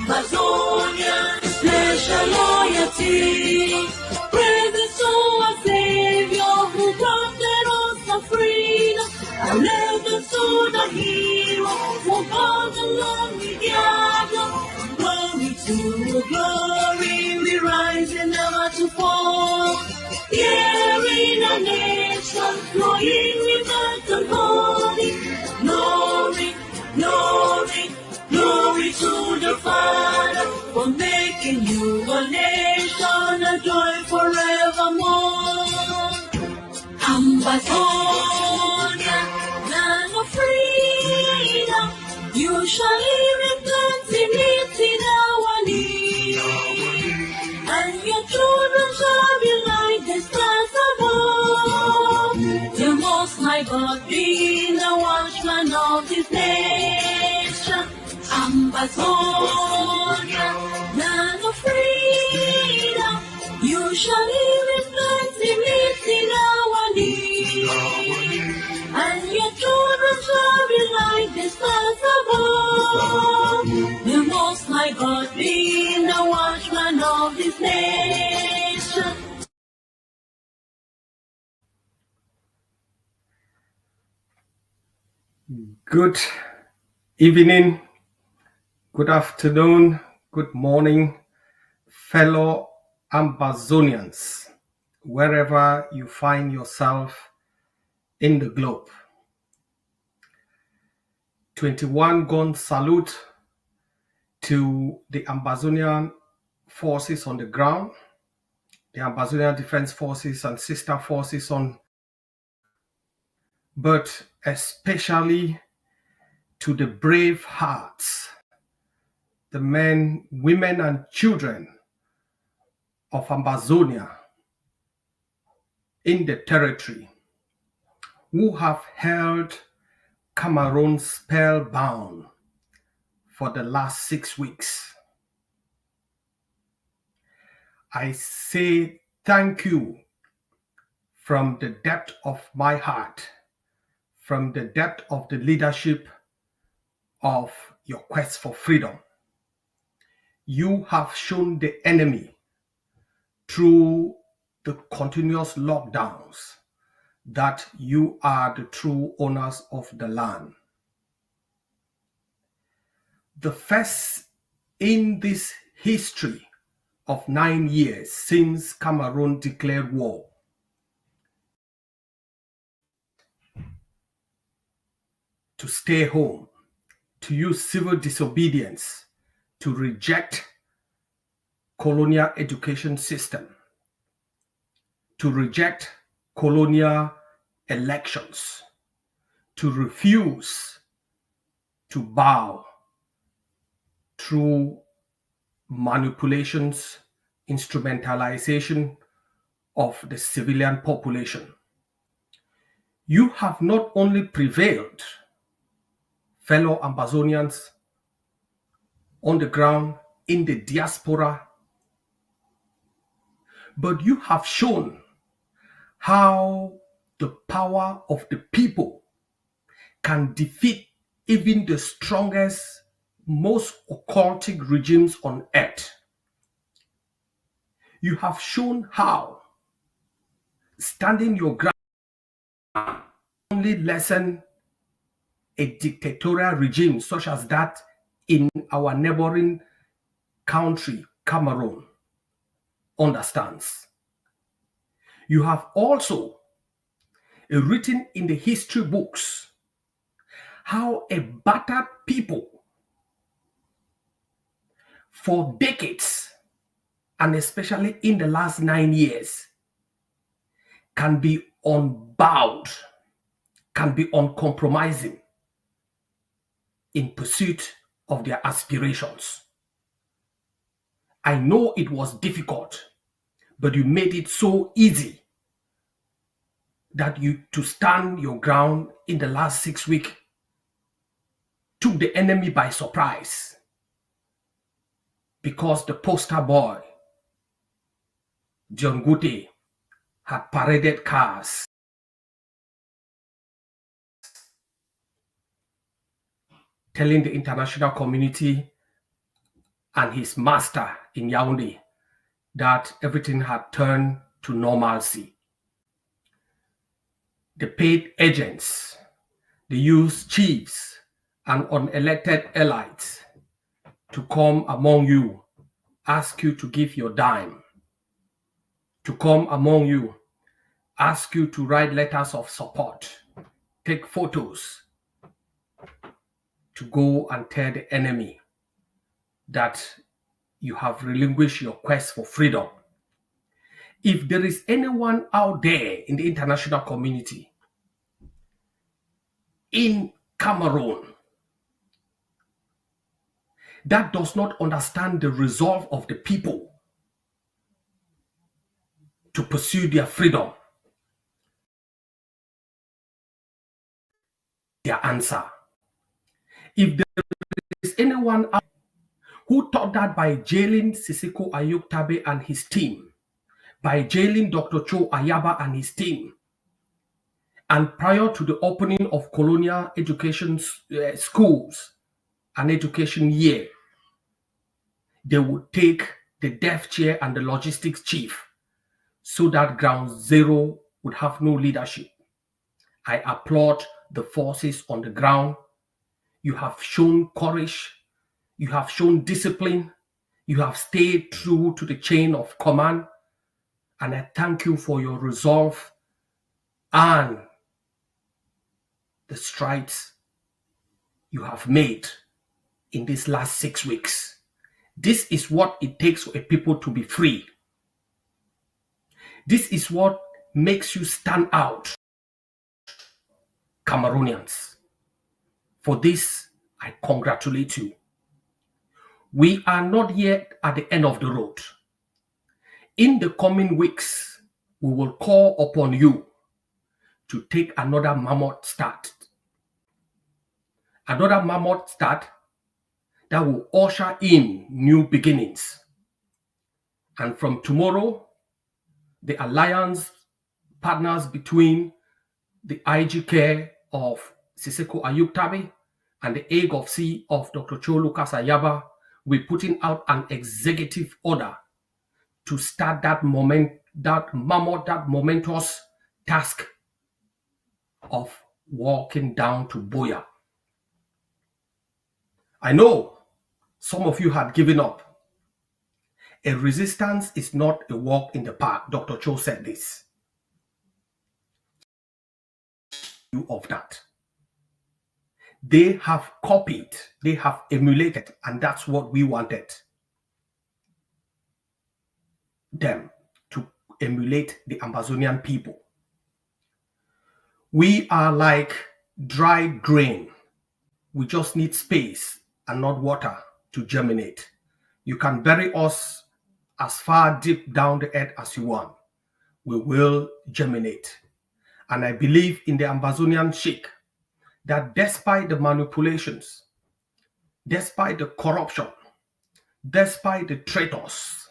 Ambazonian, special loyalty. Praise to our Savior who granted us the freedom. Allegiance to the hero who fought along we gather. Glory to glory, we rise and never to fall. Here in a nation, flowing with the holy. Glory, glory, glory to the Father for making you a nation, a joy forevermore. Ambazonia, land of freedom, you shall live in plenty in our need, and your children shall be like the stars above. The Most High God be the watchman of this nation. Ambazonia, land of freedom, you shall live in plenty in our need, and your children shall be like the stars above. The Most High God be the watchman of this nation. Good evening, good afternoon, good morning, fellow Ambazonians, wherever you find yourself in the globe. 21 gun salute to the Ambazonian forces on the ground, the Ambazonian Defense Forces and sister forces on, but especially to the brave hearts, the men, women, and children of Ambazonia in the territory who have held Cameroon spellbound for the last 6 weeks. I say thank you from the depth of my heart, from the depth of the leadership of your quest for freedom. You have shown the enemy through the continuous lockdowns that you are the true owners of the land. The first in this history of 9 years since Cameroon declared war, to stay home, to use civil disobedience, to reject colonial education system, to reject colonial elections, to refuse to bow through manipulations, instrumentalization of the civilian population. You have not only prevailed, fellow Ambazonians on the ground, in the diaspora, but you have shown how the power of the people can defeat even the strongest, most occultic regimes on earth. You have shown how standing your ground only lessen a dictatorial regime such as that in our neighboring country, Cameroon, understands. You have also written in the history books how a battered people for decades, and especially in the last 9 years, can be unbowed, can be uncompromising in pursuit of their aspirations. I know it was difficult, but you made it so easy that you to stand your ground in the last 6 weeks took the enemy by surprise, because the poster boy, John Gute, had paraded cars telling the international community and his master in Yaoundé that everything had turned to normalcy. The paid agents, the youth chiefs, and unelected elites to come among you, ask you to give your dime, to come among you, ask you to write letters of support, take photos, to go and tell the enemy that you have relinquished your quest for freedom. If there is anyone out there in the international community, in Cameroon, that does not understand the resolve of the people to pursue their freedom, their answer. If there is anyone out who thought that by jailing Siseko Ayuk-Tabe and his team, by jailing Dr. Cho Ayaba and his team, and prior to the opening of colonial education schools and education year, they would take the deaf chair and the logistics chief so that ground zero would have no leadership. I applaud the forces on the ground. You have shown courage. You have shown discipline. You have stayed true to the chain of command. And I thank you for your resolve and the strides you have made in these last 6 weeks. This is what it takes for a people to be free. This is what makes you stand out, Cameroonians. For this, I congratulate you. We are not yet at the end of the road. In the coming weeks, we will call upon you to take another mammoth start. Another mammoth start that will usher in new beginnings. And from tomorrow, the alliance partners between the IG care of Siseko Ayuk-Tabe and the AGOFC of Dr. Cho Lucas Ayaba will be putting out an executive order to start that momentous task of walking down to Boya. I know some of you had given up. A resistance is not a walk in the park. Dr. Cho said this. Of that. They have copied, they have emulated, and that's what we wanted them to emulate the Ambazonian people. We are like dry grain. We just need space and not water to germinate. You can bury us as far deep down the earth as you want. We will germinate. And I believe in the Ambazonian Sheikh that despite the manipulations, despite the corruption, despite the traitors,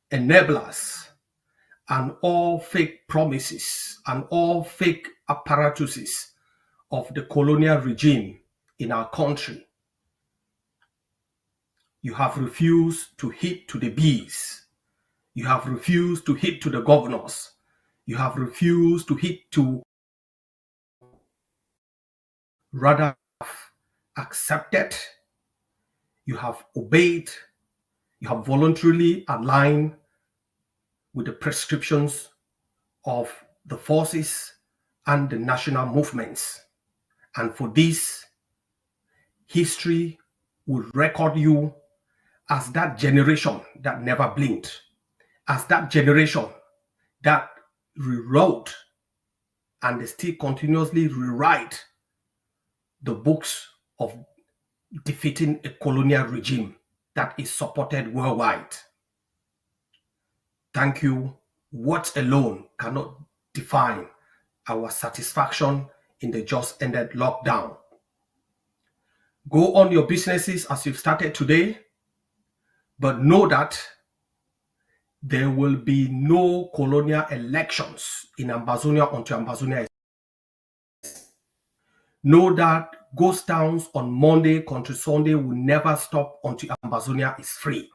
enablers, and all fake promises and all fake apparatuses of the colonial regime in our country, you have refused to heed to the bees. You have refused to heed to the governors. You have refused to heed to, rather accepted, you have obeyed, you have voluntarily aligned with the prescriptions of the forces and the national movements. And for this, history will record you as that generation that never blinked, as that generation that rewrote and they still continuously rewrite the books of defeating a colonial regime that is supported worldwide. Thank you. Words alone cannot define our satisfaction in the just ended lockdown. Go on your businesses as you've started today, but know that there will be no colonial elections in Ambazonia until Ambazonia is. Know that ghost towns on Monday, country Sunday will never stop until Ambazonia is free.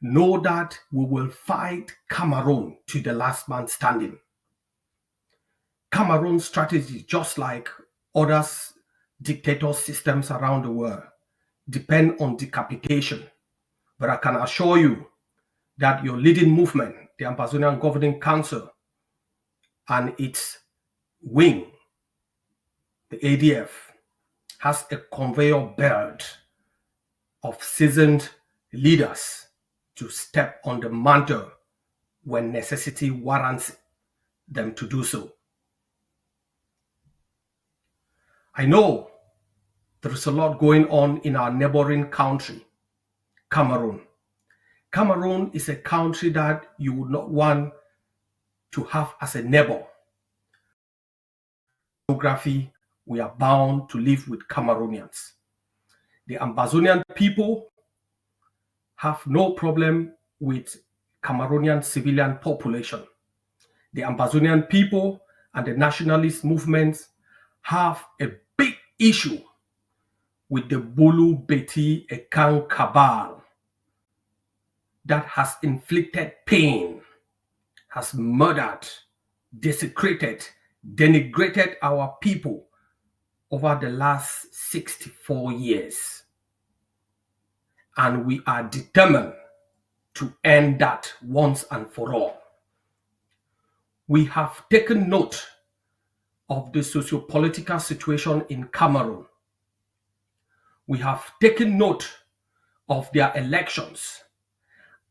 know that we will fight Cameroon to the last man standing. Cameroon's strategy, just like other dictator systems around the world, depend on decapitation. But I can assure you that your leading movement, the Ambazonian Governing Council, and its wing, the ADF, has a conveyor belt of seasoned leaders to step on the mantle when necessity warrants them to do so. I know there is a lot going on in our neighboring country, Cameroon. Cameroon is a country that you would not want to have as a neighbor. Geography, we are bound to live with Cameroonians. The Ambazonian people have no problem with Cameroonian civilian population. The Ambazonian people and the nationalist movements have a big issue with the Bulu Beti Ekang cabal that has inflicted pain, has murdered, desecrated, denigrated our people over the last 64 years. And we are determined to end that once and for all. We have taken note of the socio-political situation in Cameroon. We have taken note of their elections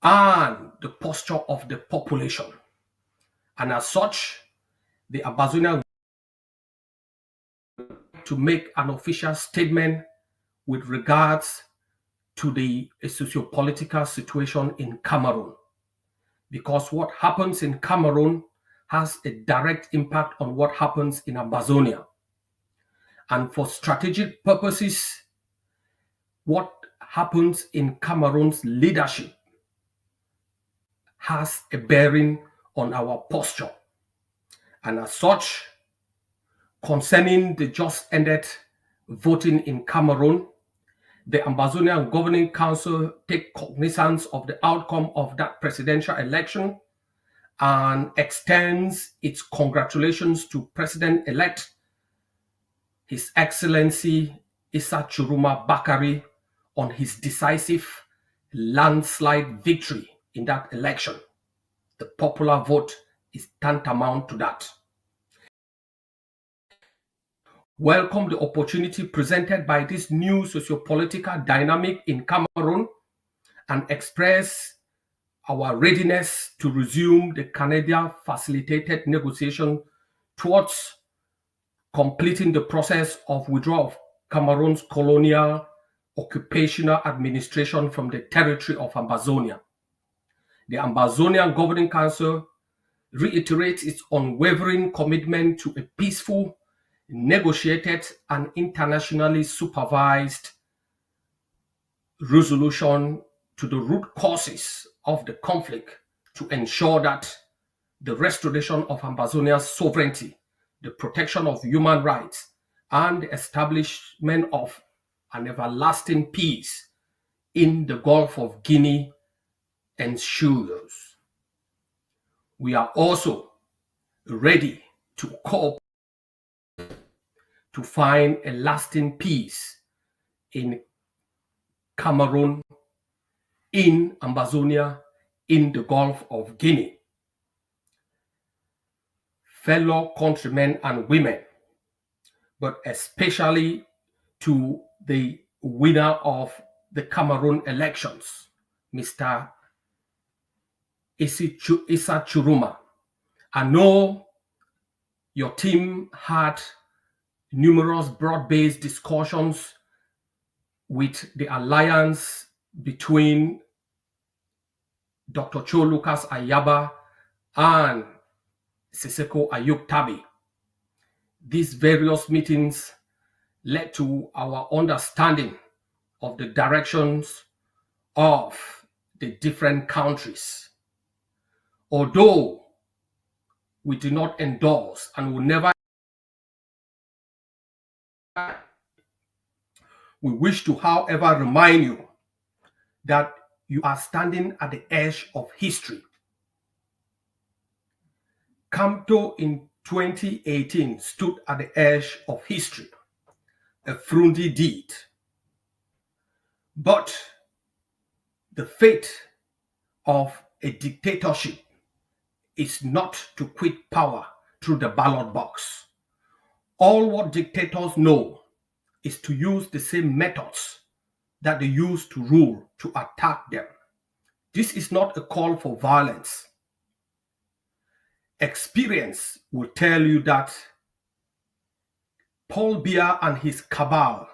and the posture of the population. And as such, the Ambazonian to make an official statement with regards to the socio-political situation in Cameroon. Because what happens in Cameroon has a direct impact on what happens in Ambazonia. And for strategic purposes, what happens in Cameroon's leadership has a bearing on our posture. And as such, concerning the just ended voting in Cameroon, the Ambazonian Governing Council take cognizance of the outcome of that presidential election and extends its congratulations to President-elect His Excellency Issa Churuma Bakari on his decisive landslide victory in that election. The popular vote is tantamount to that. Welcome the opportunity presented by this new socio-political dynamic in Cameroon and express our readiness to resume the Canadian-facilitated negotiation towards completing the process of withdrawal of Cameroon's colonial occupational administration from the territory of Ambazonia. The Ambazonian Governing Council reiterates its unwavering commitment to a peaceful, negotiated, and internationally supervised resolution to the root causes of the conflict to ensure that the restoration of Ambazonia's sovereignty, the protection of human rights, and the establishment of an everlasting peace in the Gulf of Guinea ensures. We are also ready to cooperate to find a lasting peace in Cameroon, in Ambazonia, in the Gulf of Guinea. Fellow countrymen and women, but especially to the winner of the Cameroon elections, Mr. Issa Churuma. I know your team had numerous broad-based discussions with the alliance between Dr. Cho Lucas Ayaba and Siseko Ayuk Tabi. These various meetings led to our understanding of the directions of the different countries. Although we do not endorse and will never, we wish to, however, remind you that You are standing at the edge of history. Kamto in 2018 stood at the edge of history, a Frundi deed. But the fate of a dictatorship is not to quit power through the ballot box. All what dictators know is to use the same methods that they use to rule to attack them. This is not a call for violence. Experience will tell you that Paul Biya and his cabal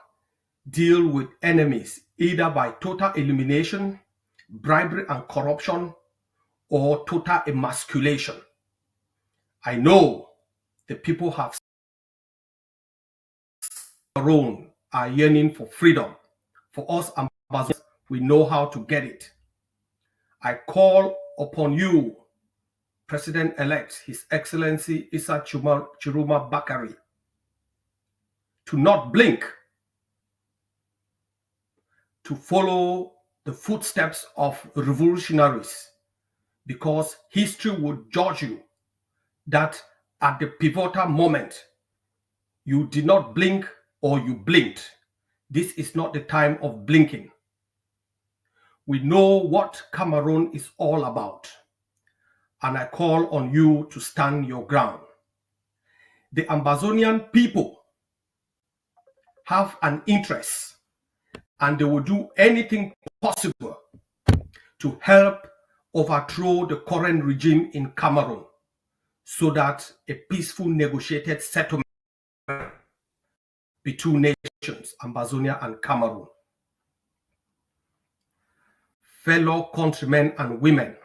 deal with enemies either by total elimination, bribery and corruption, or total emasculation. I know the people have own are yearning for freedom. For us Ambazonians, we know how to get it. I call upon you, President-elect, His Excellency Issa Chiroma Bakari, to not blink, to follow the footsteps of revolutionaries, because history would judge you that at the pivotal moment, you did not blink or you blinked. This is not the time of blinking. We know what Cameroon is all about, and I call on you to stand your ground. The Ambazonian people have an interest, and they will do anything possible to help overthrow the current regime in Cameroon so that a peaceful negotiated settlement between nations, Ambazonia and Cameroon. Fellow countrymen and women,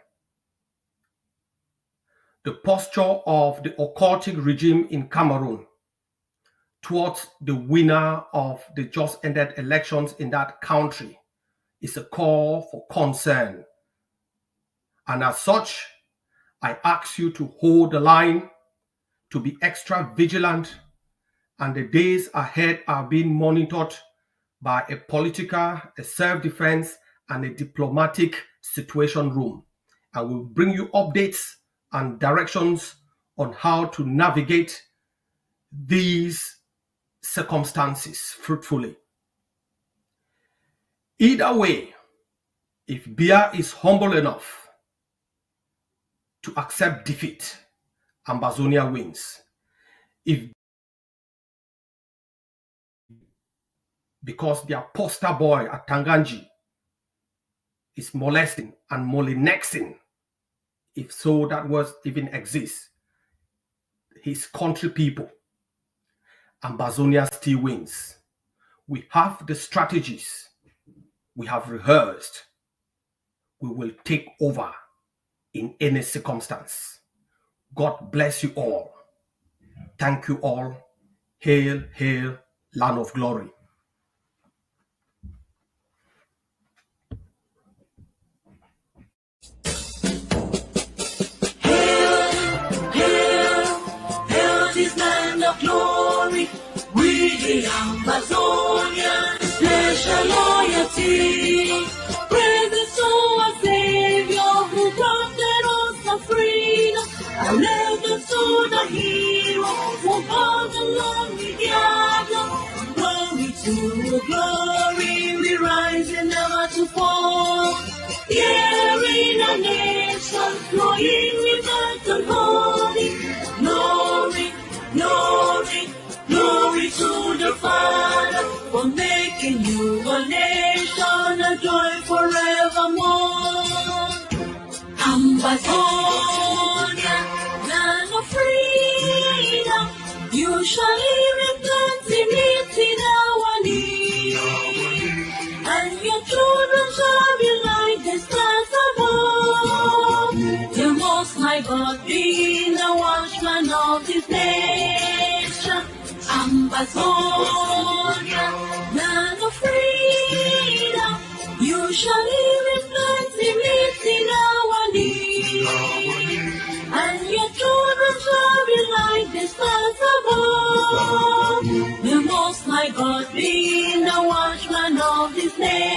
the posture of the occultic regime in Cameroon towards the winner of the just ended elections in that country is a call for concern. And as such, I ask you to hold the line, to be extra vigilant, and the days ahead are being monitored by a political, a self-defense, and a diplomatic situation room. I will bring you updates and directions on how to navigate these circumstances fruitfully. Either way, if Biya is humble enough to accept defeat, Ambazonia wins. If because their poster boy at Tanganji is molesting and molinexing, if so that word even exists, his country people, Ambazonia still wins. We have the strategies, we have rehearsed, we will take over in any circumstance. God bless you all. Thank you all. Hail, hail, land of glory. The Ambazonian, special loyalty, praise to our Savior who granted us the freedom, and legend to the hero who fought along with Yahweh. Glory to glory, we rise and never to fall. Here in a nation, flowing with earth and holy, glory, glory. Glory to the Father for making you a nation, a joy forevermore. Ambazonia, land of freedom, you shall live in plenty, meeting our need, and your children shall be like the stars above. The Most High God being the watchman of this nation. Ambazonia, land of freedom, you shall live in plenty, meeting our need, and your children shall be like the stars above. The Most High God being the watchman of this nation.